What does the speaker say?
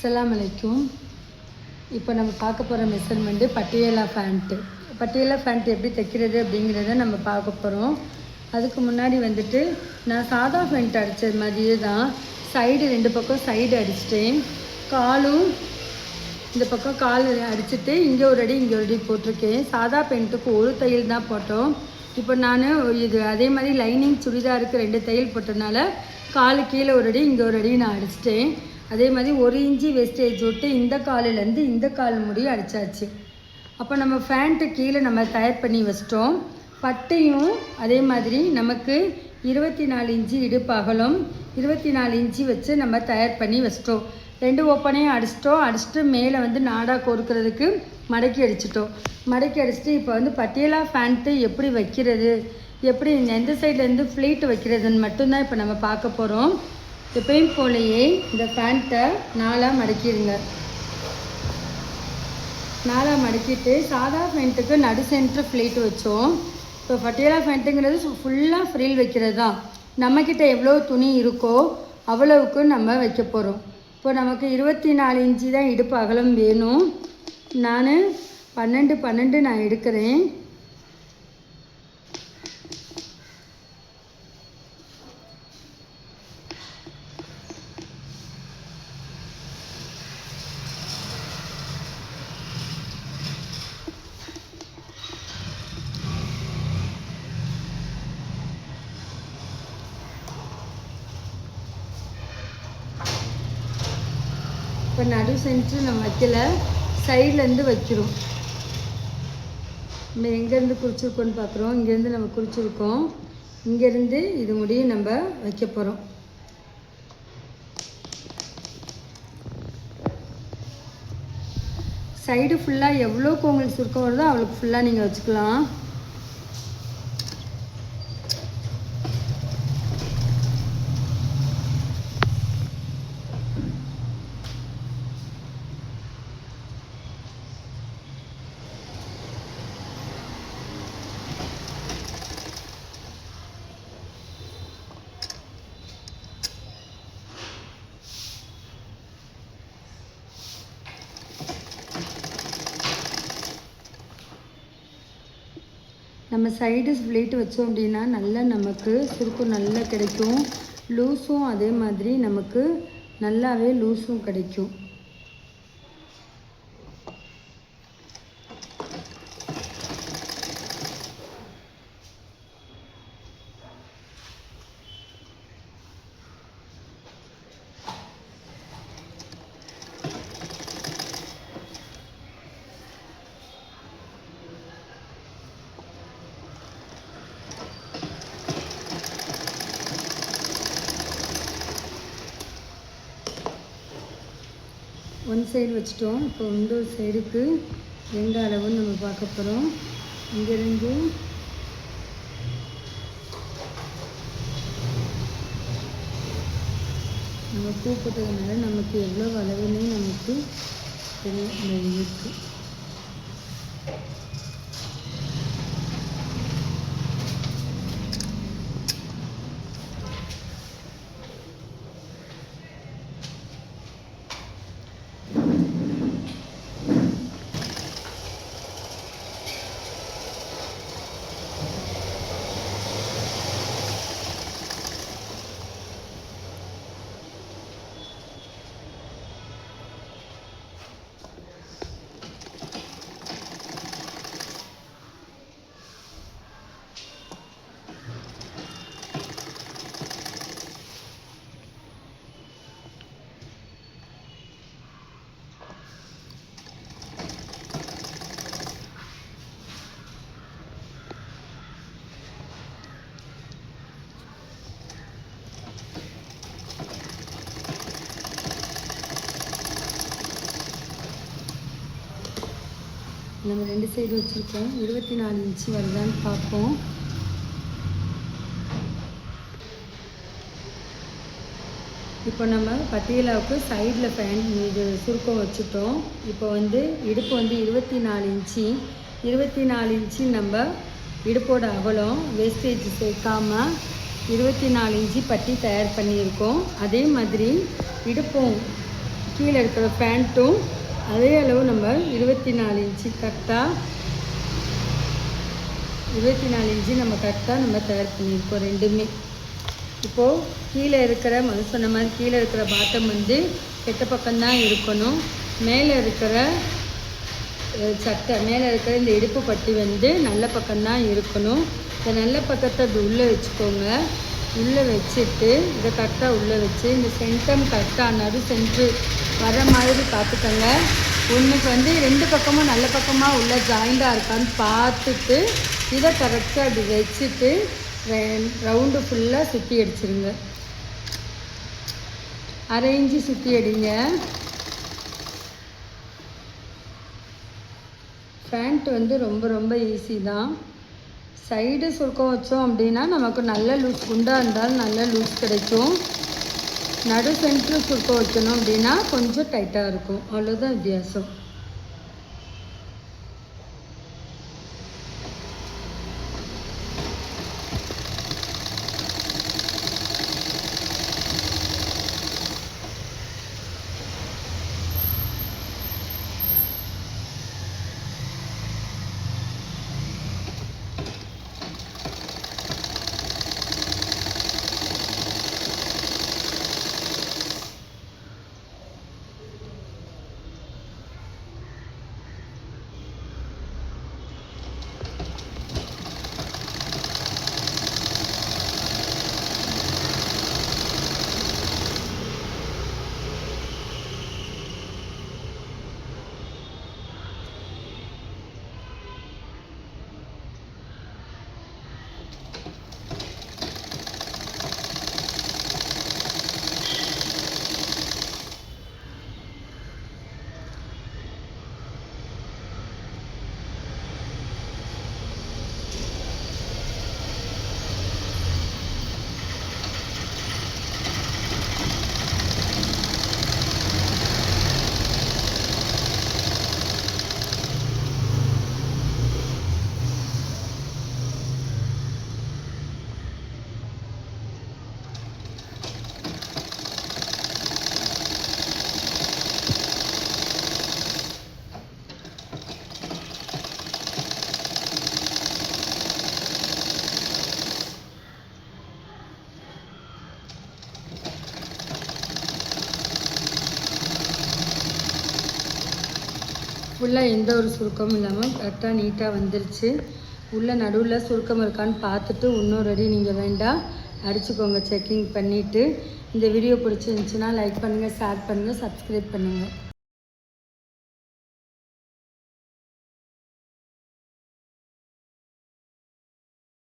அஸ்ஸலாமு அலைக்கும். இப்போ நம்ம பார்க்க போகிற measurement Patiala pant. Patiala pant எப்படி தைக்கிறது அப்படிங்கிறத நம்ம பார்க்க போகிறோம். அதுக்கு முன்னாடி வந்துட்டு நான் சாதா பேண்ட் அடித்தது மாதிரியே தான் சைடு 2 பக்கம் சைடு அடிச்சிட்டேன். காலும் இந்த பக்கம் கால் அடிச்சுட்டு இங்கே ஒரு அடி இங்கே ஒரு அடி போட்டிருக்கேன். சாதா பேண்ட்டுக்கு ஒரு தையல் தான் போட்டோம். இப்போ நான் இது அதே மாதிரி லைனிங் சுடிதாருக்கு 2 தையல் போட்டதுனால காலு கீழே ஒரு அடி இங்கே ஒரு அடி நான் அடிச்சிட்டேன். அதே மாதிரி 1 இன்ச்சு வேஸ்டேஜ் விட்டு இந்த காலிலேருந்து இந்த கால் முடியும் அடித்தாச்சு. அப்போ நம்ம பேண்ட்டு கீழே நம்ம தயார் பண்ணி வச்சிட்டோம். பட்டையும் அதே மாதிரி நமக்கு 24 இன்ச்சு இடுப்பு அகலம் 24 இன்ச்சு வச்சு நம்ம தயார் பண்ணி வச்சிட்டோம். 2 ஓப்பனையும் அடிச்சிட்டு மேலே வந்து நாடா கோர்க்கிறதுக்கு மடக்கி அடிச்சிட்டோம். மடக்கி அடிச்சுட்டு இப்போ வந்து பட்டியாலா பேண்ட்டு எப்படி வைக்கிறது, எப்படி எந்த சைட்லேருந்து ஃப்ளீட் வைக்கிறதுன்னு மட்டும்தான் இப்போ நம்ம பார்க்க போகிறோம். எப்பயும் போலேயே இந்த பேண்ட்டை 4ஆக மடக்கிடுங்க. 4ஆக மடக்கிட்டு சாதா பேண்ட்டுக்கு நடு சென்டர் ஃப்ளீட் வச்சோம். இப்போ பட்டியாலா பேண்ட்டுங்கிறது ஃபுல்லாக ஃப்ரீல் வைக்கிறது தான். நம்மக்கிட்ட எவ்வளோ துணி இருக்கோ அவ்வளவுக்கு நம்ம வைக்க போகிறோம். இப்போ நமக்கு 24 இன்ச்சு தான் இடுப்பு அகலம் வேணும். நான் 12 நான் எடுக்கிறேன். இப்போ நடு சென்ட்ரு நம்ம வைக்கல, சைட்லேருந்து வைக்கிறோம். நம்ம எங்கேருந்து குறிச்சிருக்கோன்னு பார்க்குறோம். இங்கேருந்து நம்ம குறிச்சிருக்கோம். இங்கேருந்து இது முடியும் நம்ம வைக்க போகிறோம். சைடு ஃபுல்லாக எவ்வளோக்கு உங்களுக்கு சுருக்கம் வருதோ அவ்வளோக்கு ஃபுல்லாக நீங்கள் வச்சுக்கலாம். நம்ம சைடு ஸ்ப்ளீட் வச்சோம் அப்படின்னா நல்லா நமக்கு சுருக்கம் நல்லா கிடைக்கும். லூஸும் அதே மாதிரி நமக்கு நல்லாவே லூஸும் கிடைக்கும். ஒன் சைடு வச்சிட்டோம். இப்போ இன்னொரு சைடுக்கு எந்த அளவுன்னு நம்ம பார்க்க போகிறோம். இங்கேருந்து நம்ம பூ போட்டதுனால நமக்கு எவ்வளோ அளவுன்னு நமக்கு தெரியும் இருக்குது. நம்ம 2 சைடு வச்சுருக்கோம். 24 இன்ச்சு வருதான்னு பார்ப்போம். இப்போ நம்ம பட்டியலாவுக்கு சைடில் பேண்ட் இது சுருக்கம் வச்சுட்டோம். இப்போ வந்து இடுப்பு வந்து 24 இன்ச்சு. 24 இன்ச்சு நம்ம இடுப்போட அகலம் வேஸ்டேஜ் சேர்க்காமல் 24 இன்ச்சு பட்டி தயார் பண்ணியிருக்கோம். அதே மாதிரி இடுப்பும் கீழே இருக்கிற பேண்ட்டும் அதே அளவு நம்ம 24 இன்ச்சு கரெக்டாக 24 இன்ச்சு நம்ம கரெக்டாக நம்ம தயார் பண்ணியிருக்கோம் ரெண்டுமே. இப்போது கீழே இருக்கிற சொன்ன மாதிரி கீழே இருக்கிற பாட்டம் வந்து கெட்ட பக்கம்தான் இருக்கணும். மேலே இருக்கிற சட்டை மேலே இருக்கிற இந்த இடுப்பு பட்டி வந்து நல்ல பக்கம்தான் இருக்கணும். இந்த நல்ல பக்கத்தை அப்படி உள்ளே வச்சுக்கோங்க. உள்ளே வச்சுட்டு இதை கரெக்டாக உள்ளே வச்சு இந்த சென்டம் கரெக்டாக நடு சென்ட்ரு வர மாதிரி பார்த்துக்கோங்க. ஒன்றுக்கு வந்து 2 பக்கமும் நல்ல பக்கமாக உள்ள ஜாயிண்டாக இருக்கான்னு பார்த்துட்டு இதை கரெக்டாக அப்படி வச்சுட்டு ரவுண்டு ஃபுல்லாக சுற்றி அடிச்சிருங்க. 1/2 இன்ச்சு சுற்றி அடிங்க. பேண்ட் வந்து ரொம்ப ரொம்ப ஈஸி தான். சைடு சுருக்கம் வச்சோம் அப்படின்னா நமக்கு நல்ல லூஸ், குண்டாக இருந்தாலும் நல்ல லூஸ் கிடைக்கும். நடு சென்ட்ரு சுருக்கம் வைக்கணும் அப்படின்னா கொஞ்சம் டைட்டாக இருக்கும். அவ்வளோதான் வித்தியாசம். ஃபுல்லாக எந்த ஒரு சுருக்கமும் இல்லாமல் கரெக்டாக நீட்டாக வந்துருச்சு. உள்ளே நடுவில் சுருக்கம் இருக்கான்னு பார்த்துட்டு இன்னொரு அடி நீங்கள் வேண்டாம் அடிச்சுக்கோங்க செக்கிங் பண்ணிவிட்டு. இந்த வீடியோ பிடிச்சிருந்துச்சுன்னா லைக் பண்ணுங்கள், ஷேர் பண்ணுங்கள், சப்ஸ்கிரைப் பண்ணுங்கள்.